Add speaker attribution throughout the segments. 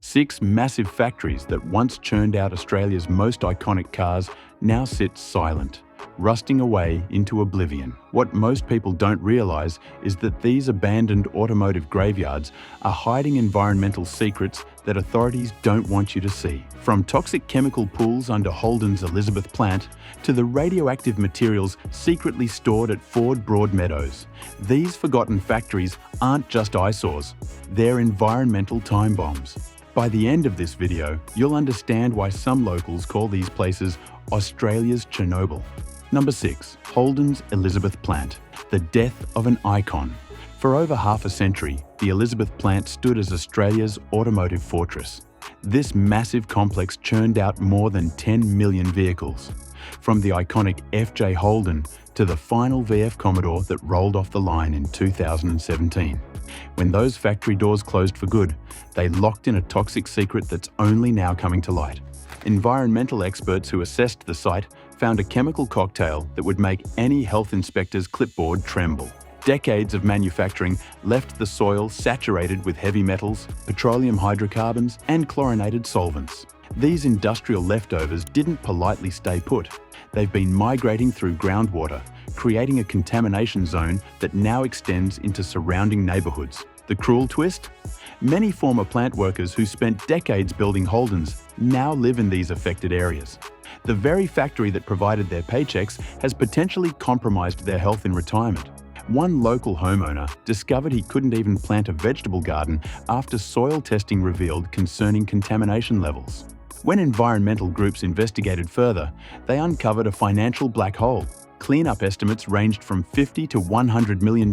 Speaker 1: 6 massive factories that once churned out Australia's most iconic cars now sit silent, rusting away into oblivion. What most people don't realise is that these abandoned automotive graveyards are hiding environmental secrets that authorities don't want you to see. From toxic chemical pools under Holden's Elizabeth plant to the radioactive materials secretly stored at Ford Broadmeadows, these forgotten factories aren't just eyesores, they're environmental time bombs. By the end of this video, you'll understand why some locals call these places Australia's Chernobyl. Number 6. Holden's Elizabeth plant, the death of an icon. For over half a century, the Elizabeth plant stood as Australia's automotive fortress. This massive complex churned out more than 10 million vehicles, from the iconic FJ Holden to the final VF Commodore that rolled off the line in 2017. When those factory doors closed for good, they locked in a toxic secret that's only now coming to light. Environmental experts who assessed the site found a chemical cocktail that would make any health inspector's clipboard tremble. Decades of manufacturing left the soil saturated with heavy metals, petroleum hydrocarbons, and chlorinated solvents. These industrial leftovers didn't politely stay put. They've been migrating through groundwater, creating a contamination zone that now extends into surrounding neighbourhoods. The cruel twist? Many former plant workers who spent decades building Holdens now live in these affected areas. The very factory that provided their paychecks has potentially compromised their health in retirement. One local homeowner discovered he couldn't even plant a vegetable garden after soil testing revealed concerning contamination levels. When environmental groups investigated further, they uncovered a financial black hole. Cleanup estimates ranged from $50 to $100 million,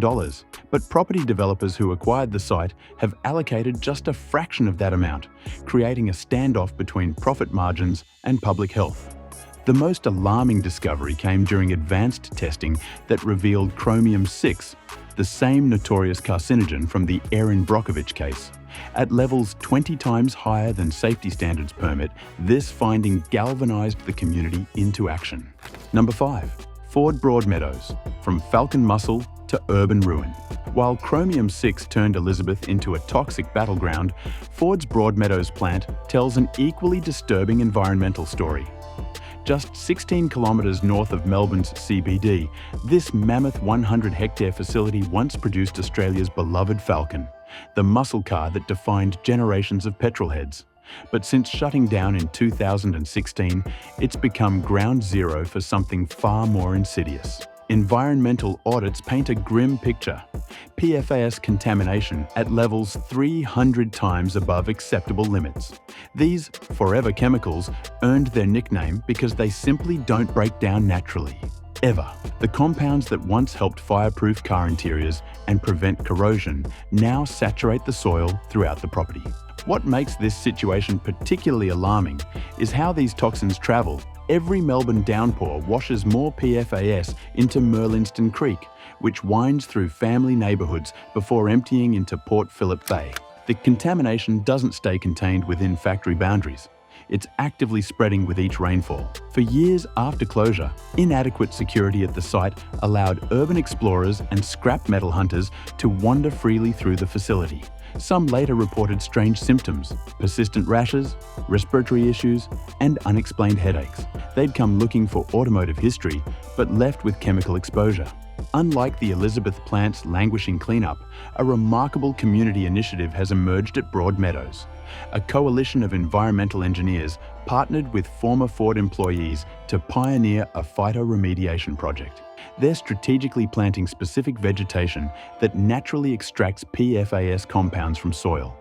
Speaker 1: but property developers who acquired the site have allocated just a fraction of that amount, creating a standoff between profit margins and public health. The most alarming discovery came during advanced testing that revealed chromium-6, the same notorious carcinogen from the Erin Brockovich case. At levels 20 times higher than safety standards permit, this finding galvanized the community into action. Number 5. Ford Broadmeadows, from falcon muscle to urban ruin. While chromium-6 turned Elizabeth into a toxic battleground, Ford's Broadmeadows plant tells an equally disturbing environmental story. Just 16 kilometres north of Melbourne's CBD, this mammoth 100-hectare facility once produced Australia's beloved Falcon, the muscle car that defined generations of petrolheads. But since shutting down in 2016, it's become ground zero for something far more insidious. Environmental audits paint a grim picture. PFAS contamination at levels 300 times above acceptable limits. These forever chemicals earned their nickname because they simply don't break down naturally. Ever. The compounds that once helped fireproof car interiors and prevent corrosion now saturate the soil throughout the property. What makes this situation particularly alarming is how these toxins travel. Every Melbourne downpour washes more PFAS into Merlinston Creek, which winds through family neighbourhoods before emptying into Port Phillip Bay. The contamination doesn't stay contained within factory boundaries. It's actively spreading with each rainfall. For years after closure, inadequate security at the site allowed urban explorers and scrap metal hunters to wander freely through the facility. Some later reported strange symptoms, persistent rashes, respiratory issues, and unexplained headaches. They'd come looking for automotive history, but left with chemical exposure. Unlike the Elizabeth plant's languishing cleanup, a remarkable community initiative has emerged at Broadmeadows. A coalition of environmental engineers partnered with former Ford employees to pioneer a phytoremediation project. They're strategically planting specific vegetation that naturally extracts PFAS compounds from soil.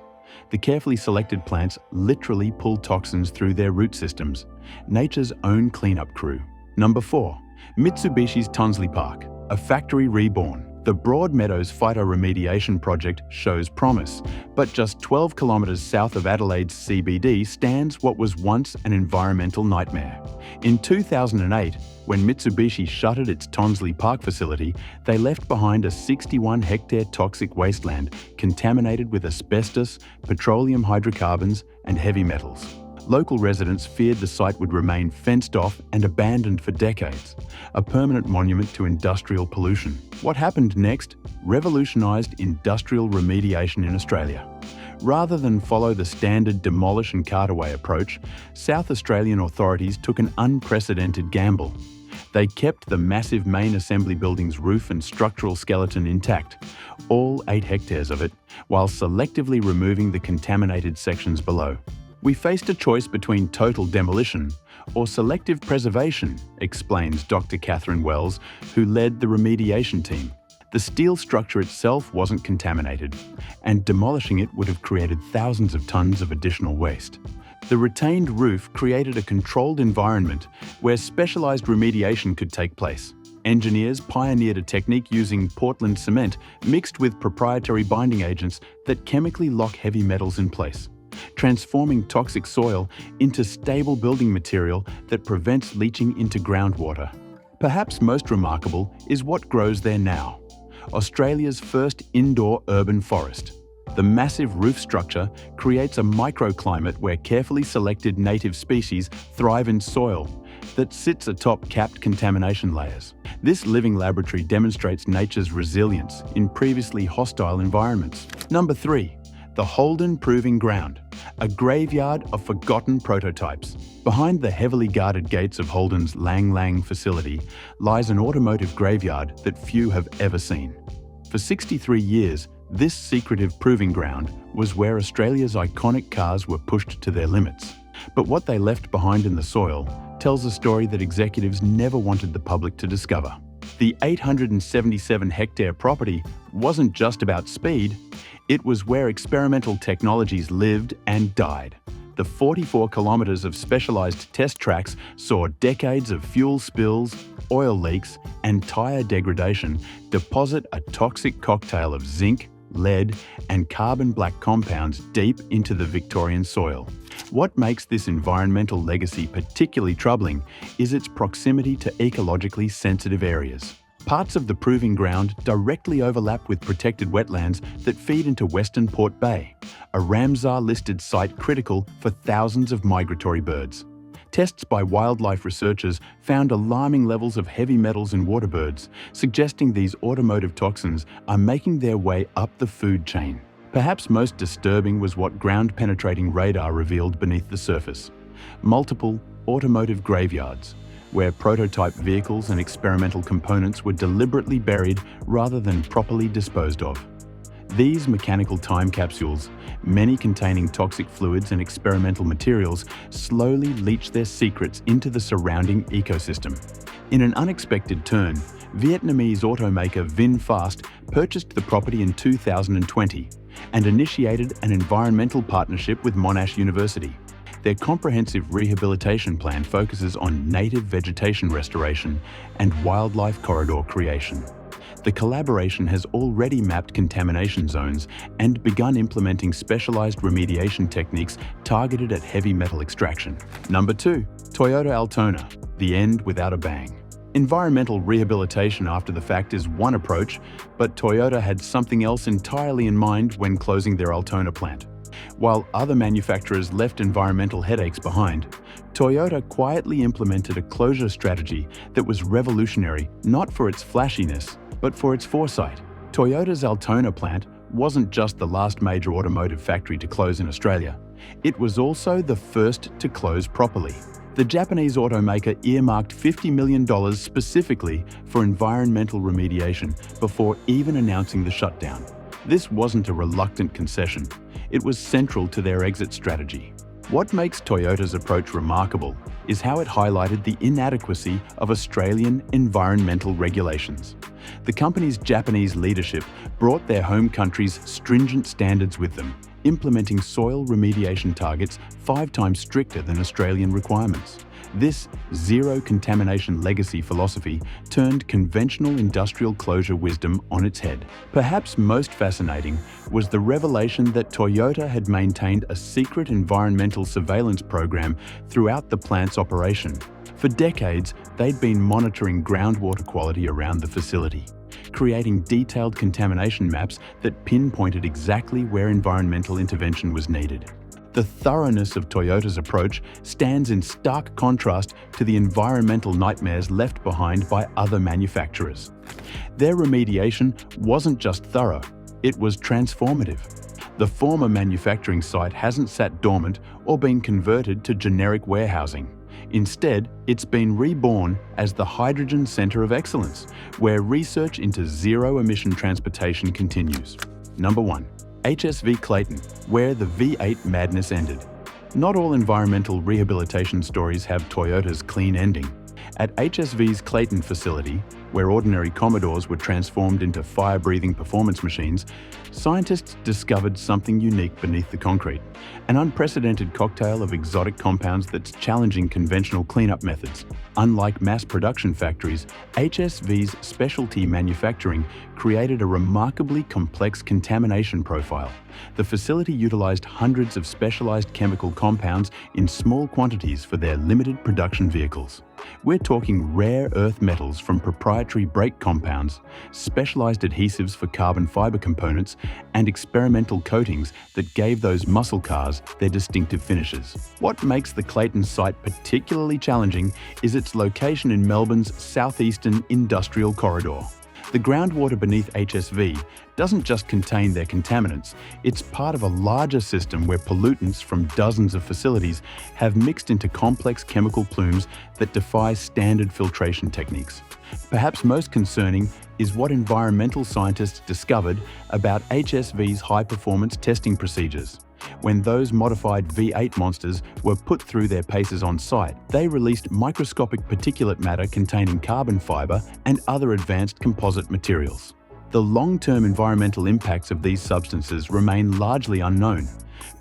Speaker 1: The carefully selected plants literally pull toxins through their root systems, nature's own cleanup crew. Number 4. Mitsubishi's Tonsley Park, a factory reborn. The Broadmeadows phytoremediation project shows promise, but just 12 kilometres south of Adelaide's CBD stands what was once an environmental nightmare. In 2008, when Mitsubishi shuttered its Tonsley Park facility, they left behind a 61-hectare toxic wasteland contaminated with asbestos, petroleum hydrocarbons, and heavy metals. Local residents feared the site would remain fenced off and abandoned for decades, a permanent monument to industrial pollution. What happened next revolutionised industrial remediation in Australia. Rather than follow the standard demolish and cart away approach, South Australian authorities took an unprecedented gamble. They kept the massive main assembly building's roof and structural skeleton intact, all 8 hectares of it, while selectively removing the contaminated sections below. We faced a choice between total demolition or selective preservation, explains Dr. Catherine Wells, who led the remediation team. The steel structure itself wasn't contaminated, and demolishing it would have created thousands of tons of additional waste. The retained roof created a controlled environment where specialized remediation could take place. Engineers pioneered a technique using Portland cement mixed with proprietary binding agents that chemically lock heavy metals in place, transforming toxic soil into stable building material that prevents leaching into groundwater. Perhaps most remarkable is what grows there now: Australia's first indoor urban forest. The massive roof structure creates a microclimate where carefully selected native species thrive in soil that sits atop capped contamination layers. This living laboratory demonstrates nature's resilience in previously hostile environments. Number 3. The Holden Proving Ground, a graveyard of forgotten prototypes. Behind the heavily guarded gates of Holden's Lang Lang facility lies an automotive graveyard that few have ever seen. For 63 years, this secretive proving ground was where Australia's iconic cars were pushed to their limits. But what they left behind in the soil tells a story that executives never wanted the public to discover. The 877-hectare property wasn't just about speed, it was where experimental technologies lived and died. The 44 kilometres of specialised test tracks saw decades of fuel spills, oil leaks, and tyre degradation deposit a toxic cocktail of zinc, lead, and carbon black compounds deep into the Victorian soil. What makes this environmental legacy particularly troubling is its proximity to ecologically sensitive areas. Parts of the proving ground directly overlap with protected wetlands that feed into Western Port Bay, a Ramsar-listed site critical for thousands of migratory birds. Tests by wildlife researchers found alarming levels of heavy metals in waterbirds, suggesting these automotive toxins are making their way up the food chain. Perhaps most disturbing was what ground-penetrating radar revealed beneath the surface: multiple automotive graveyards, where prototype vehicles and experimental components were deliberately buried rather than properly disposed of. These mechanical time capsules, many containing toxic fluids and experimental materials, slowly leach their secrets into the surrounding ecosystem. In an unexpected turn, Vietnamese automaker VinFast purchased the property in 2020 and initiated an environmental partnership with Monash University. Their comprehensive rehabilitation plan focuses on native vegetation restoration and wildlife corridor creation. The collaboration has already mapped contamination zones and begun implementing specialized remediation techniques targeted at heavy metal extraction. Number 2. Toyota Altona, the end without a bang. Environmental rehabilitation after the fact is one approach, but Toyota had something else entirely in mind when closing their Altona plant. While other manufacturers left environmental headaches behind, Toyota quietly implemented a closure strategy that was revolutionary not for its flashiness, but for its foresight. Toyota's Altona plant wasn't just the last major automotive factory to close in Australia, it was also the first to close properly. The Japanese automaker earmarked $50 million specifically for environmental remediation before even announcing the shutdown. This wasn't a reluctant concession, it was central to their exit strategy. What makes Toyota's approach remarkable is how it highlighted the inadequacy of Australian environmental regulations. The company's Japanese leadership brought their home country's stringent standards with them, implementing soil remediation targets 5 times stricter than Australian requirements. This zero-contamination legacy philosophy turned conventional industrial closure wisdom on its head. Perhaps most fascinating was the revelation that Toyota had maintained a secret environmental surveillance program throughout the plant's operation. For decades, they'd been monitoring groundwater quality around the facility, creating detailed contamination maps that pinpointed exactly where environmental intervention was needed. The thoroughness of Toyota's approach stands in stark contrast to the environmental nightmares left behind by other manufacturers. Their remediation wasn't just thorough, it was transformative. The former manufacturing site hasn't sat dormant or been converted to generic warehousing. Instead, it's been reborn as the Hydrogen Center of Excellence, where research into zero-emission transportation continues. Number 1. HSV Clayton, where the V8 madness ended. Not all environmental rehabilitation stories have Toyota's clean ending. At HSV's Clayton facility, where ordinary Commodores were transformed into fire-breathing performance machines, scientists discovered something unique beneath the concrete, an unprecedented cocktail of exotic compounds that's challenging conventional cleanup methods. Unlike mass production factories, HSV's specialty manufacturing created a remarkably complex contamination profile. The facility utilized hundreds of specialized chemical compounds in small quantities for their limited production vehicles. We're talking rare earth metals from proprietary brake compounds, specialized adhesives for carbon fiber components, and experimental coatings that gave those muscle cars their distinctive finishes. What makes the Clayton site particularly challenging is its location in Melbourne's southeastern industrial corridor. The groundwater beneath HSV doesn't just contain their contaminants, it's part of a larger system where pollutants from dozens of facilities have mixed into complex chemical plumes that defy standard filtration techniques. Perhaps most concerning is what environmental scientists discovered about HSV's high-performance testing procedures. When those modified V8 monsters were put through their paces on site, they released microscopic particulate matter containing carbon fiber and other advanced composite materials. The long-term environmental impacts of these substances remain largely unknown,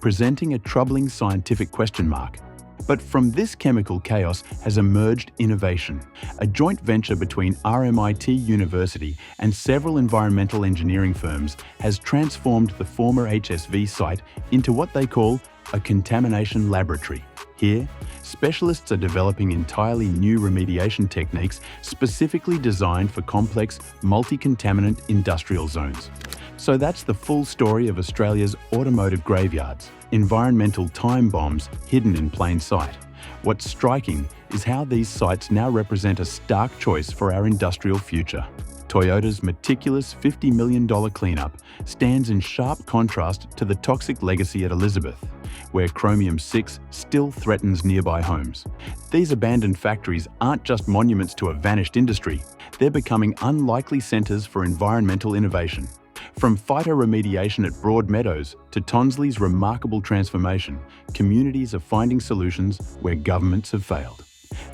Speaker 1: presenting a troubling scientific question mark. But from this chemical chaos has emerged innovation. A joint venture between RMIT University and several environmental engineering firms has transformed the former HSV site into what they call a contamination laboratory. Here, specialists are developing entirely new remediation techniques specifically designed for complex, multi-contaminant industrial zones. So that's the full story of Australia's automotive graveyards, environmental time bombs hidden in plain sight. What's striking is how these sites now represent a stark choice for our industrial future. Toyota's meticulous $50 million cleanup stands in sharp contrast to the toxic legacy at Elizabeth, where chromium-6 still threatens nearby homes. These abandoned factories aren't just monuments to a vanished industry, they're becoming unlikely centers for environmental innovation. From phytoremediation at Broadmeadows to Tonsley's remarkable transformation, communities are finding solutions where governments have failed.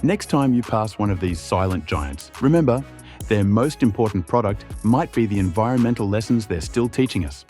Speaker 1: Next time you pass one of these silent giants, remember, their most important product might be the environmental lessons they're still teaching us.